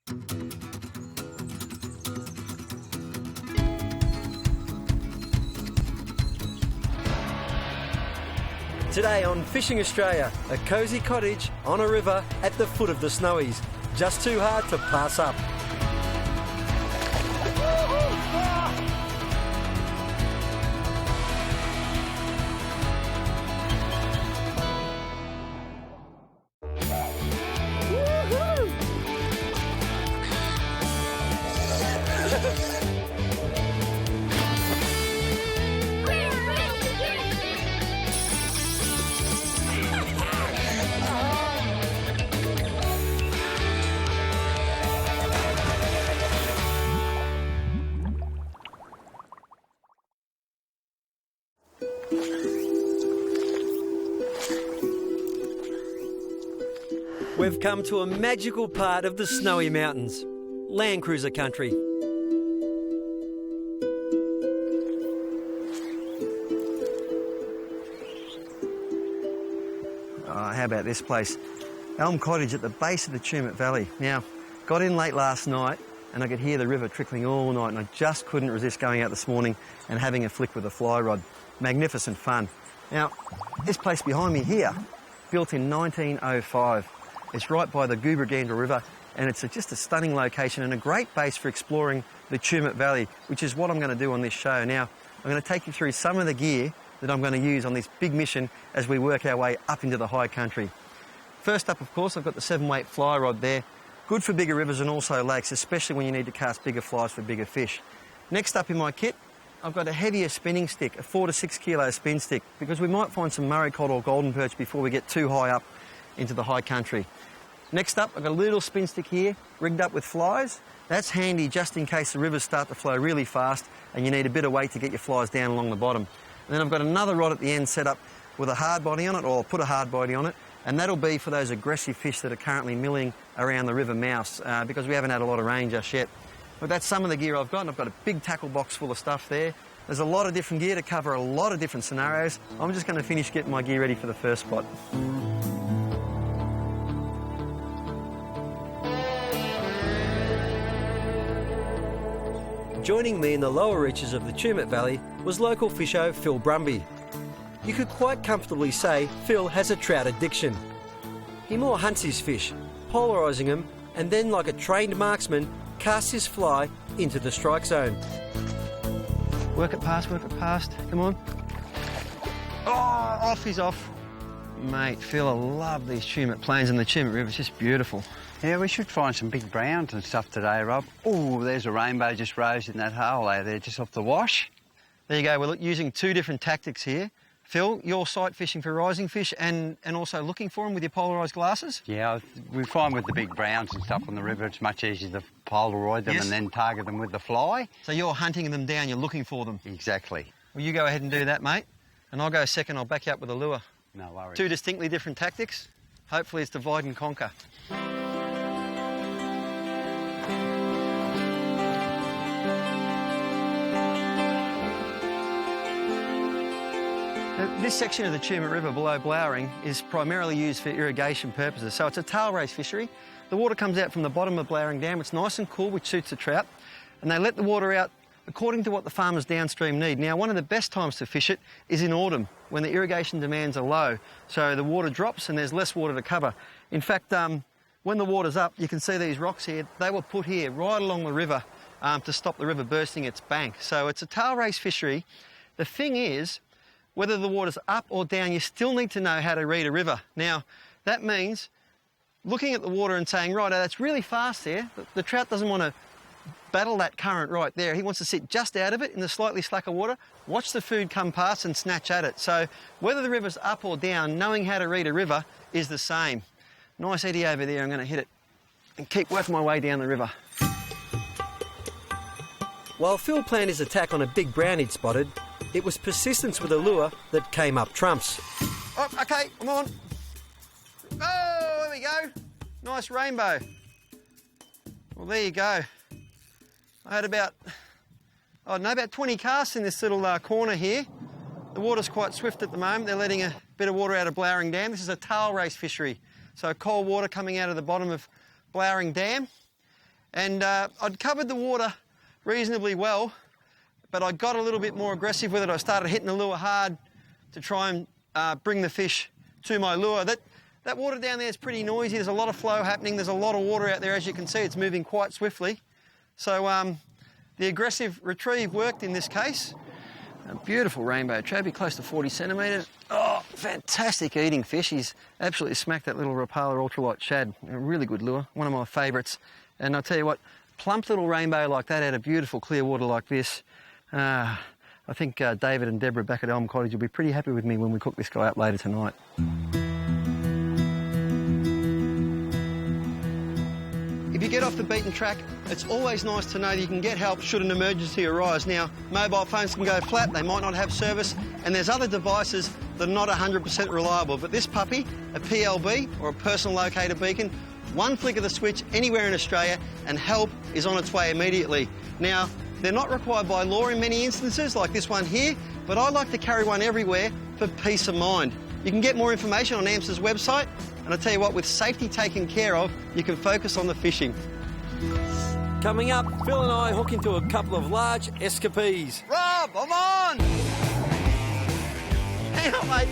Today on Fishing Australia, a cosy cottage on a river at the foot of the Snowies. Just too hard to pass up. We've come to a magical part of the Snowy Mountains, Land Cruiser country. How about this place? Elm Cottage at the base of the Tumut Valley. Now, got in late last night and I could hear the river trickling all night and I just couldn't resist going out this morning and having a flick with a fly rod. Magnificent fun. Now, this place behind me here, built in 1905. It's right by the Goobergandra River and it's just a stunning location and a great base for exploring the Tumut Valley, which is what I'm going to do on this show. Now, I'm going to take you through some of the gear that I'm going to use on this big mission as we work our way up into the high country. First up, of course, I've got the 7-weight fly rod there. Good for bigger rivers and also lakes, especially when you need to cast bigger flies for bigger fish. Next up in my kit, I've got a heavier spinning stick, a 4 to 6 kilo spin stick, because we might find some Murray cod or golden perch before we get too high up into the high country. Next up, I've got a little spin stick here, rigged up with flies. That's handy just in case the rivers start to flow really fast and you need a bit of weight to get your flies down along the bottom. And then I've got another rod at the end set up with a hard body on it, or I'll put a hard body on it, and that'll be for those aggressive fish that are currently milling around the river mouths because we haven't had a lot of rain just yet. But that's some of the gear I've got, and I've got a big tackle box full of stuff there. There's a lot of different gear to cover a lot of different scenarios. I'm just going to finish getting my gear ready for the first spot. Joining me in the lower reaches of the Tumut Valley was local fisho Phil Brumby. You could quite comfortably say Phil has a trout addiction. He more hunts his fish, polarising them, and then like a trained marksman, casts his fly into the strike zone. Work it past, come on. Oh, off he's off. Mate, Phil, I love these Tumut plains and the Tumut River, it's just beautiful. Yeah, we should find some big browns and stuff today, Rob. Oh, there's a rainbow just rose in that hole there, just off the wash. There you go, we're using two different tactics here. Phil, you're sight fishing for rising fish and also looking for them with your polarised glasses? Yeah, we find with the big browns and stuff on the river, it's much easier to polaroid them and then target them with the fly. So you're hunting them down, you're looking for them? Exactly. Well, you go ahead and do that, mate. And I'll go second, I'll back you up with a lure. No worries. Two distinctly different tactics. Hopefully it's divide and conquer. This section of the Tumut River below Blowering is primarily used for irrigation purposes, so it's a tail race fishery. The water comes out from the bottom of Blowering Dam, it's nice and cool, which suits the trout, and they let the water out according to what the farmers downstream need. Now, one of the best times to fish it is in autumn, when the irrigation demands are low, so the water drops and there's less water to cover. In fact, when the water's up, you can see these rocks here, they were put here right along the river to stop the river bursting its bank. So it's a tail race fishery. The thing is, whether the water's up or down, you still need to know how to read a river. Now, that means looking at the water and saying, right, that's really fast there. The trout doesn't want to battle that current right there. He wants to sit just out of it in the slightly slacker water, watch the food come past and snatch at it. So whether the river's up or down, knowing how to read a river is the same. Nice eddy over there, I'm going to hit it and keep working my way down the river. While Phil planned his attack on a big brown he'd spotted, it was persistence with a lure that came up trumps. Oh, okay, I'm on. Oh, there we go. Nice rainbow. Well, there you go. I had about 20 casts in this little corner here. The water's quite swift at the moment. They're letting a bit of water out of Blowering Dam. This is a tail race fishery. So cold water coming out of the bottom of Blowering Dam. And I'd covered the water reasonably well, but I got a little bit more aggressive with it. I started hitting the lure hard to try and bring the fish to my lure. That water down there is pretty noisy. There's a lot of flow happening. There's a lot of water out there, as you can see. It's moving quite swiftly. So the aggressive retrieve worked in this case. A beautiful rainbow trabby, close to 40 centimetres. Oh, fantastic eating fish. He's absolutely smacked that little Rapala ultralight shad. A really good lure, one of my favourites. And I'll tell you what, plump little rainbow like that out of beautiful clear water like this. I think David and Deborah back at Elm Cottage will be pretty happy with me when we cook this guy up later tonight. If you get off the beaten track, it's always nice to know that you can get help should an emergency arise. Now, mobile phones can go flat, they might not have service, and there's other devices that are not 100% reliable. But this puppy, a PLB, or a personal locator beacon, one flick of the switch anywhere in Australia, and help is on its way immediately. Now, they're not required by law in many instances, like this one here, but I like to carry one everywhere for peace of mind. You can get more information on AMSA's website, and I tell you what, with safety taken care of, you can focus on the fishing. Coming up, Phil and I hook into a couple of large escapees. Rob, I'm on! Hang on, mate.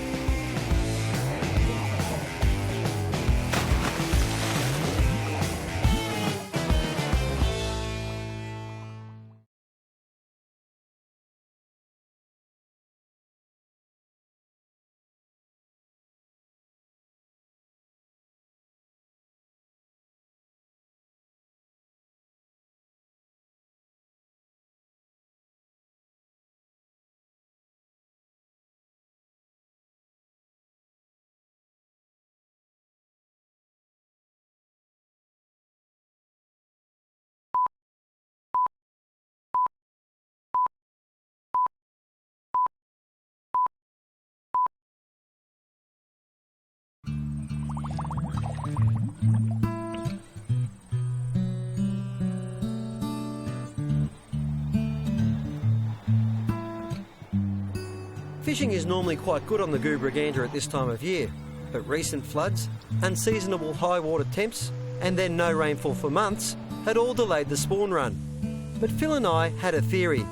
Fishing is normally quite good on the Goobragandra at this time of year, but recent floods, unseasonable high water temps, and then no rainfall for months had all delayed the spawn run. But Phil and I had a theory.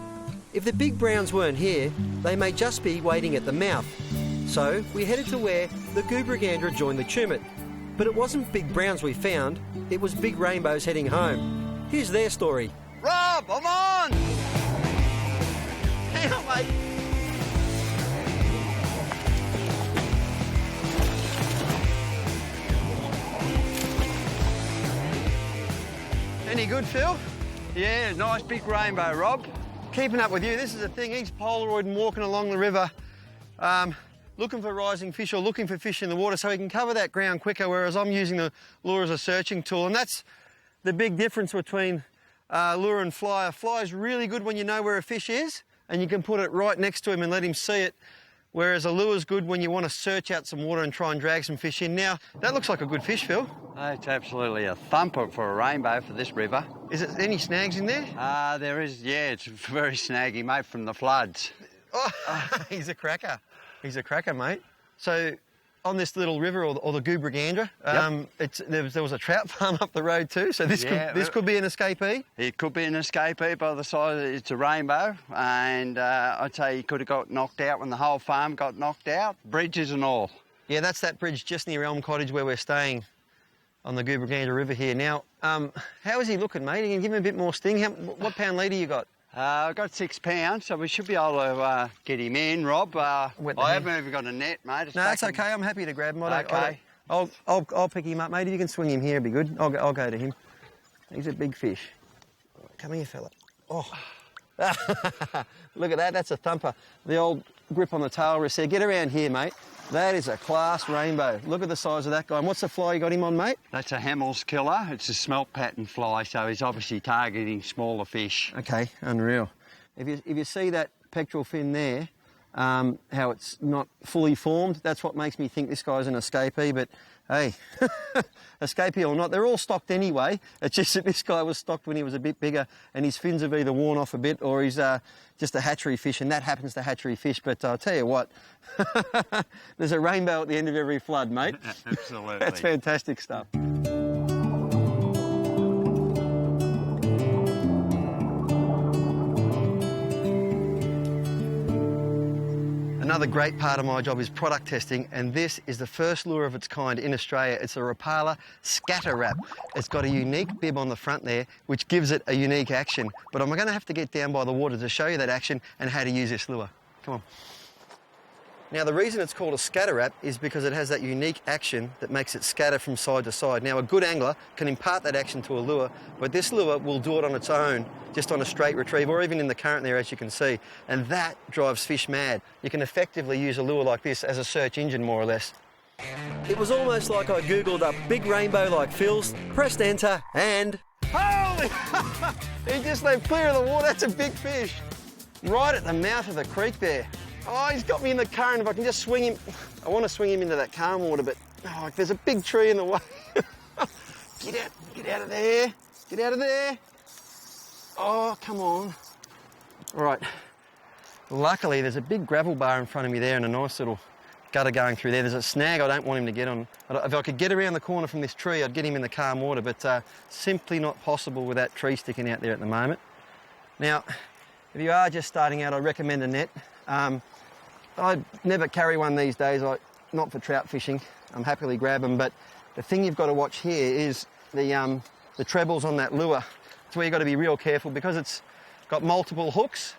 If the big browns weren't here, they may just be waiting at the mouth. So we headed to where the Goobragandra joined the Tumut. But it wasn't big browns we found, it was big rainbows heading home. Here's their story. Rob, I'm on! Hang on, mate. Any good, Phil? Yeah, nice big rainbow, Rob. Keeping up with you, this is the thing. He's Polaroid and walking along the river, looking for rising fish or looking for fish in the water so he can cover that ground quicker, whereas I'm using the lure as a searching tool. And that's the big difference between lure and fly. A fly is really good when you know where a fish is and you can put it right next to him and let him see it, whereas a lure is good when you want to search out some water and try and drag some fish in. Now, that looks like a good fish, Phil. It's absolutely a thumper for a rainbow for this river. Is it any snags in there? There is, yeah, it's very snaggy, mate, from the floods. Oh, he's a cracker. He's a cracker, mate. So, on this little river, or the Goobragandra, there was a trout farm up the road too, so this could be an escapee? It could be an escapee by the side. It's a rainbow, and I'd say he could have got knocked out when the whole farm got knocked out, bridges and all. Yeah, that's that bridge just near Elm Cottage where we're staying on the Goobragandra River here. Now, how is he looking, mate? You can give him a bit more sting. What pound leader you got? I've got 6 pounds, so we should be able to get him in, Rob. I haven't even got a net, mate. No, that's okay. I'm happy to grab him. Okay. I'll pick him up, mate. If you can swing him here, it'd be good. I'll go to him. He's a big fish. Come here, fella. Oh. Look at that. That's a thumper. The old grip on the tail wrist there. Get around here, mate. That is a class rainbow. Look at the size of that guy. And what's the fly you got him on, mate? That's a Hamill's killer. It's a smelt pattern fly, so he's obviously targeting smaller fish. Okay, unreal. If you see that pectoral fin there, how it's not fully formed, that's what makes me think this guy's an escapee. But hey, escapee or not, they're all stocked anyway. It's just that this guy was stocked when he was a bit bigger and his fins have either worn off a bit or he's just a hatchery fish, and that happens to hatchery fish. But I'll tell you what, there's a rainbow at the end of every flood, mate. Absolutely. That's fantastic stuff. Another great part of my job is product testing, and this is the first lure of its kind in Australia. It's a Rapala Scatter Wrap. It's got a unique bib on the front there, which gives it a unique action. But I'm going to have to get down by the water to show you that action and how to use this lure. Come on. Now, the reason it's called a scatter wrap is because it has that unique action that makes it scatter from side to side. Now, a good angler can impart that action to a lure, but this lure will do it on its own, just on a straight retrieve, or even in the current there, as you can see. And that drives fish mad. You can effectively use a lure like this as a search engine, more or less. It was almost like I googled up big rainbow like Phil's, pressed enter, and... Holy! He just left clear of the water. That's a big fish. Right at the mouth of the creek there. Oh, he's got me in the current. If I can just swing him, I want to swing him into that calm water, but oh, there's a big tree in the way. Get out of there. Get out of there. Oh, come on. All right. Luckily, there's a big gravel bar in front of me there and a nice little gutter going through there. There's a snag I don't want him to get on. If I could get around the corner from this tree, I'd get him in the calm water, but simply not possible with that tree sticking out there at the moment. Now, if you are just starting out, I recommend a net. I never carry one these days, not for trout fishing. I'm happily grab them, but the thing you've got to watch here is the trebles on that lure. That's where you've got to be real careful because it's got multiple hooks.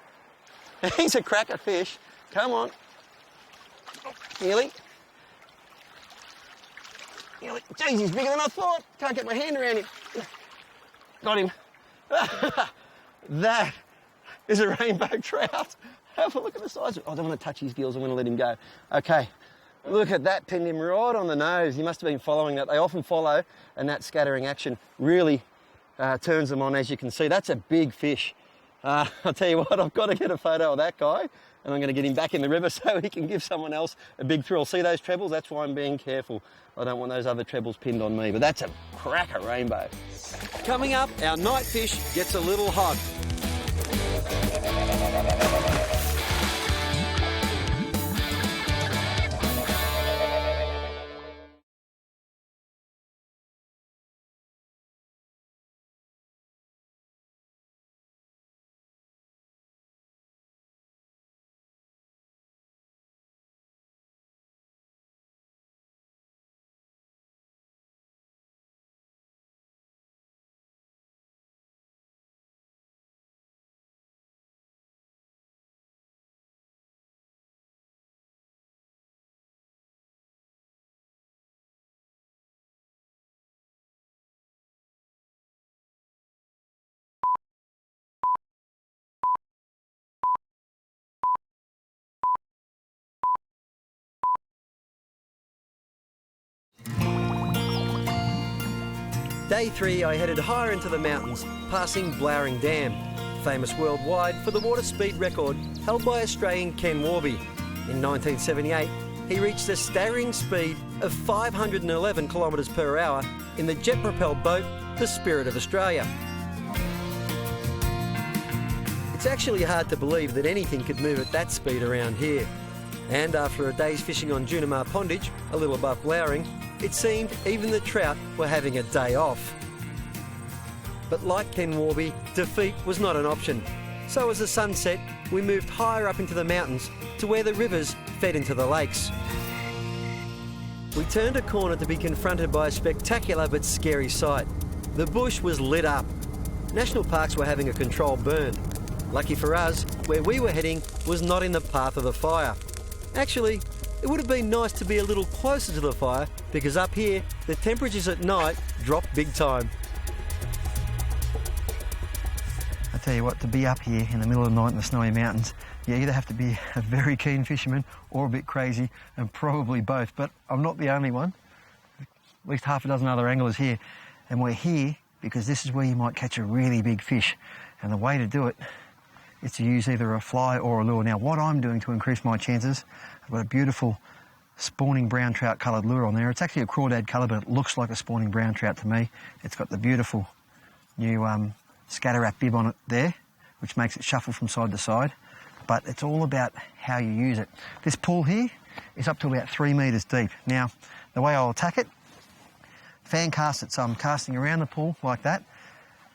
He's a cracker fish. Come on. Nearly. Jeez, he's bigger than I thought. Can't get my hand around him. Got him. That is a rainbow trout. Have a look at the size. I don't want to touch his gills. I want to let him go. Okay, look at that. Pinned him right on the nose. He must have been following that. They often follow, and that scattering action really turns them on, as you can see. That's a big fish. I'll tell you what, I've got to get a photo of that guy, and I'm going to get him back in the river so he can give someone else a big thrill. See those trebles? That's why I'm being careful. I don't want those other trebles pinned on me, but that's a cracker rainbow. Coming up, our night fish gets a little hot. Day 3, I headed higher into the mountains, passing Blowering Dam, famous worldwide for the water speed record held by Australian Ken Warby. In 1978, he reached a staggering speed of 511 kilometres per hour in the jet-propelled boat, the Spirit of Australia. It's actually hard to believe that anything could move at that speed around here. And after a day's fishing on Junimar Pondage, a little above Blowering, it seemed even the trout were having a day off. But like Ken Warby, defeat was not an option. So as the sun set, we moved higher up into the mountains to where the rivers fed into the lakes. We turned a corner to be confronted by a spectacular but scary sight. The bush was lit up. National parks were having a controlled burn. Lucky for us, where we were heading was not in the path of the fire. Actually, it would have been nice to be a little closer to the fire because up here, the temperatures at night drop big time. I tell you what, to be up here in the middle of the night in the snowy mountains, you either have to be a very keen fisherman or a bit crazy, and probably both. But I'm not the only one. At least half a dozen other anglers here. And we're here because this is where you might catch a really big fish. And the way to do it is to use either a fly or a lure. Now, what I'm doing to increase my chances, I've got a beautiful spawning brown trout coloured lure on there. It's actually a crawdad colour, but it looks like a spawning brown trout to me. It's got the beautiful new scatter wrap bib on it there, which makes it shuffle from side to side. But it's all about how you use it. This pool here is up to about 3 metres deep. Now, the way I'll attack it, fan cast it, so I'm casting around the pool like that.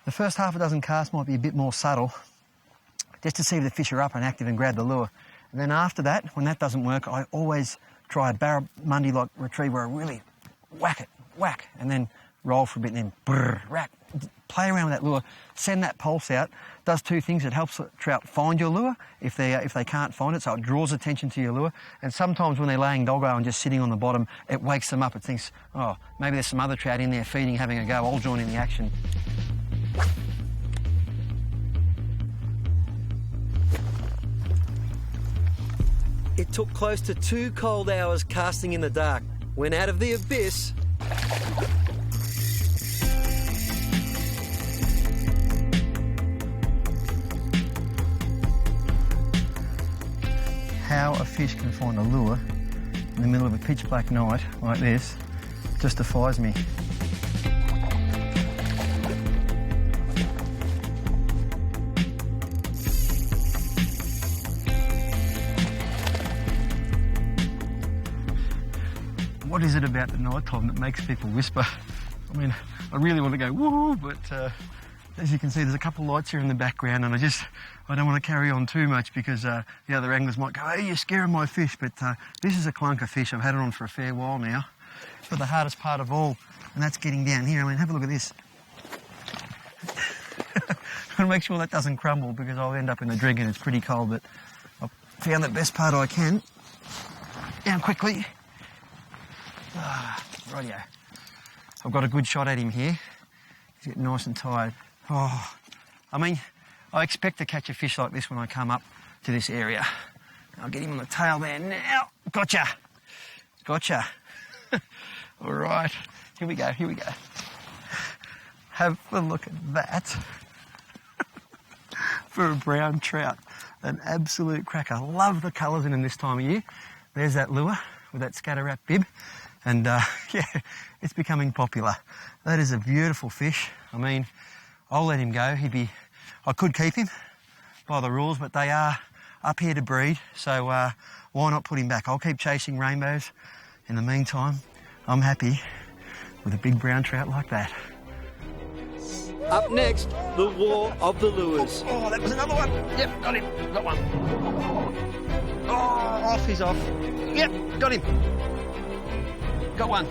The first half a dozen casts might be a bit more subtle, just to see if the fish are up and active and grab the lure. And then after that, when that doesn't work, I always try a barramundi-like retrieve where I really whack, and then roll for a bit and then brrr, rack. Play around with that lure, send that pulse out. Does two things. It helps the trout find your lure if they can't find it, so it draws attention to your lure. And sometimes when they're laying doggo and just sitting on the bottom, it wakes them up. It thinks, oh, maybe there's some other trout in there feeding, having a go. I'll join in the action. It took close to 2 cold hours casting in the dark when out of the abyss... How a fish can find a lure in the middle of a pitch black night like this just defies me. What is it about the night time that makes people whisper? I mean, I really want to go woo, but as you can see, there's a couple of lights here in the background, and I don't want to carry on too much because the other anglers might go, hey, you're scaring my fish. But this is a clunker fish. I've had it on for a fair while now. But the hardest part of all, and that's getting down here. I mean, have a look at this. I've got to make sure that doesn't crumble because I'll end up in the drink and it's pretty cold, but I've found the best part I can. Down quickly. Rightio. I've got a good shot at him here. He's getting nice and tired. Oh, I mean, I expect to catch a fish like this when I come up to this area. I'll get him on the tail there now. Gotcha. All right, here we go. Have a look at that. For a brown trout, an absolute cracker. Love the colours in them this time of year. There's that lure with that scatter wrap bib. And yeah, it's becoming popular. That is a beautiful fish. I mean, I'll let him go. I could keep him by the rules, but they are up here to breed, so why not put him back? I'll keep chasing rainbows. In the meantime, I'm happy with a big brown trout like that. Up next, the War of the Lures. Oh, that was another one. Yep, got him. Got one. Oh, off, he's off. Yep, got him. Got one.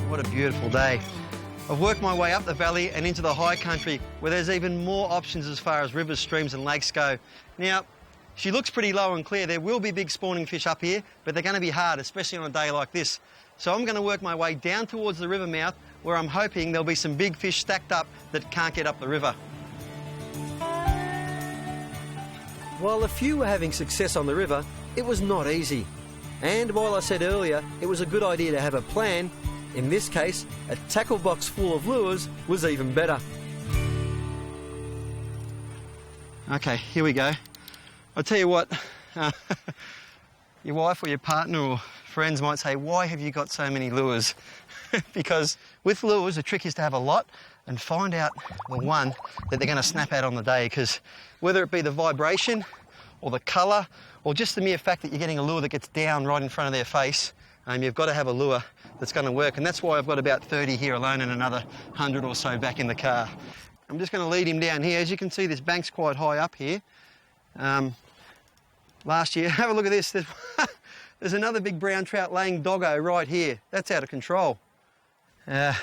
What a beautiful day. I've worked my way up the valley and into the high country where there's even more options as far as rivers, streams and lakes go. Now, she looks pretty low and clear. There will be big spawning fish up here, but they're going to be hard, especially on a day like this. So I'm going to work my way down towards the river mouth where I'm hoping there'll be some big fish stacked up that can't get up the river. While a few were having success on the river, it was not easy. And while I said earlier it was a good idea to have a plan, in this case, a tackle box full of lures was even better. Okay, here we go. I'll tell you what, your wife or your partner or friends might say, why have you got so many lures? Because with lures, the trick is to have a lot and find out the one that they're going to snap at on the day, because whether it be the vibration or the colour or just the mere fact that you're getting a lure that gets down right in front of their face, you've got to have a lure that's going to work, and that's why I've got about 30 here alone and another 100 or so back in the car. I'm just going to lead him down here. As you can see, this bank's quite high up here. Last year, have a look at this. There's another big brown trout laying doggo right here. That's out of control. I've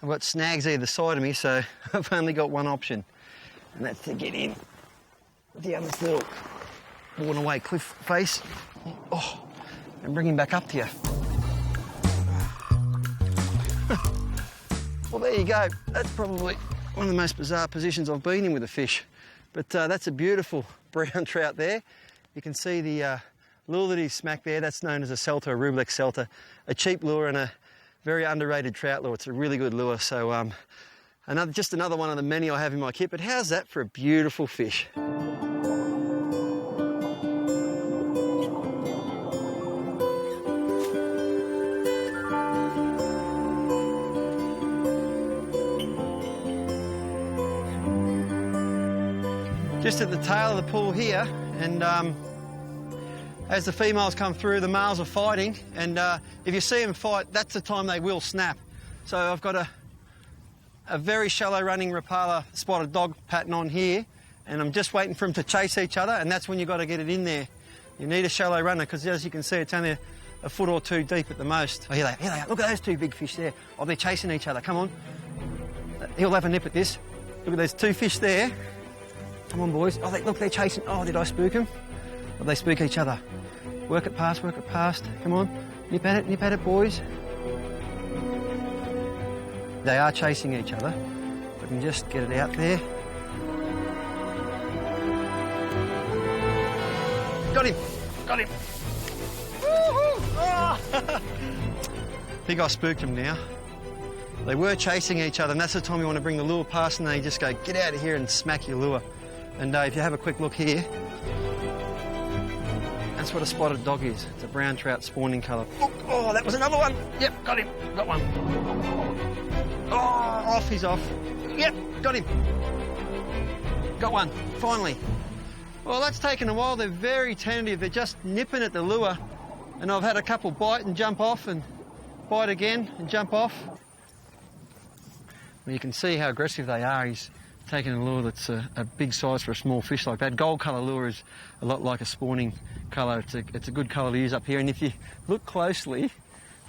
got snags either side of me, so I've only got one option, and that's to get in down this little worn away cliff face. Oh, and bring him back up to you. Well, there you go. That's probably one of the most bizarre positions I've been in with a fish. But that's a beautiful brown trout there. You can see the lure that he smacked there. That's known as a Celta, a Rublex Celta. A cheap lure and a very underrated trout lure. It's a really good lure. So just another one of the many I have in my kit. But how's that for a beautiful fish? Just at the tail of the pool here, and as the females come through, the males are fighting, and if you see them fight, that's the time they will snap. So I've got a very shallow running Rapala spotted dog pattern on here, and I'm just waiting for them to chase each other, and that's when you've got to get it in there. You need a shallow runner, because as you can see, it's only a foot or two deep at the most. Oh, here they are. Look at those two big fish there. Oh, they're chasing each other. Come on. He'll have a nip at this. Look at those two fish there. Come on, boys. Oh, look, they're chasing. Oh, did I spook them? Or they spook each other? Work it past, work it past. Come on. Nip at it, boys. They are chasing each other. If I can just get it out there. Got him. Got him. Woo-hoo! Oh. I think I spooked them now. They were chasing each other, and that's the time you want to bring the lure past, and they just go, get out of here, and smack your lure. And if you have a quick look here, that's what a spotted dog is. It's a brown trout spawning colour. Oh, that was another one. Yep, got him. Got one. Oh, off, he's off. Yep, got him. Got one, finally. Well, that's taken a while. They're very tentative. They're just nipping at the lure. And I've had a couple bite and jump off, and bite again and jump off. Well, you can see how aggressive they are. He's taking a lure that's a big size for a small fish like that. Gold colour lure is a lot like a spawning colour. It's a good colour to use up here. And if you look closely,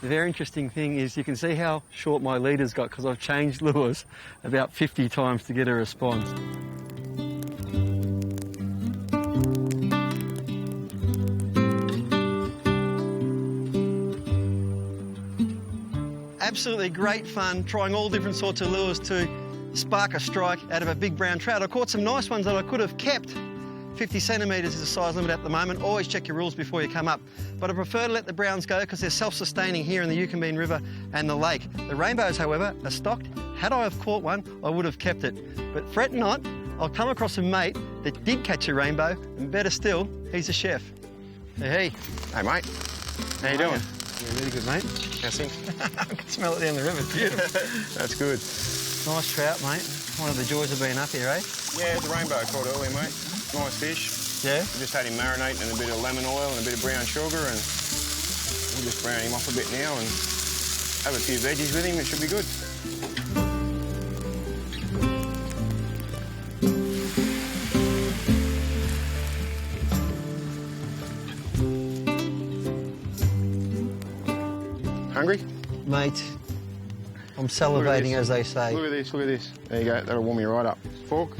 the very interesting thing is you can see how short my leader's got, because I've changed lures about 50 times to get a response. Absolutely great fun trying all different sorts of lures to spark a strike out of a big brown trout. I caught some nice ones that I could have kept. 50 centimetres is the size limit at the moment. Always check your rules before you come up. But I prefer to let the browns go because they're self-sustaining here in the Yucumbene River and the lake. The rainbows, however, are stocked. Had I have caught one, I would have kept it. But fret not, I'll come across a mate that did catch a rainbow, and better still, he's a chef. Hey. Hey, mate. How you doing? Yeah, really good, mate. How's things? I can smell it down the river. It's beautiful. That's good. Nice trout, mate. One of the joys of being up here, eh? Yeah, the rainbow caught earlier, mate. Nice fish. Yeah? We just had him marinate in a bit of lemon oil and a bit of brown sugar, and we'll just brown him off a bit now and have a few veggies with him. It should be good. Hungry? Mate, I'm salivating, as they say. Look at this, look at this. There you go, that'll warm you right up. Fork.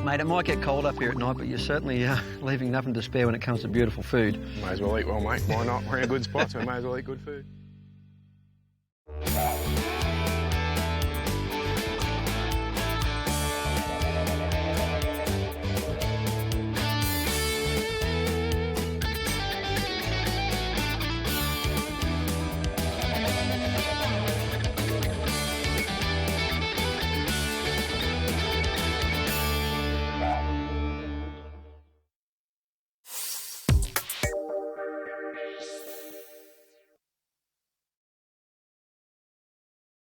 Mate, it might get cold up here at night, but you're certainly leaving nothing to spare when it comes to beautiful food. May as well eat well, mate. Why not? We're in a good spot, so we may as well eat good food.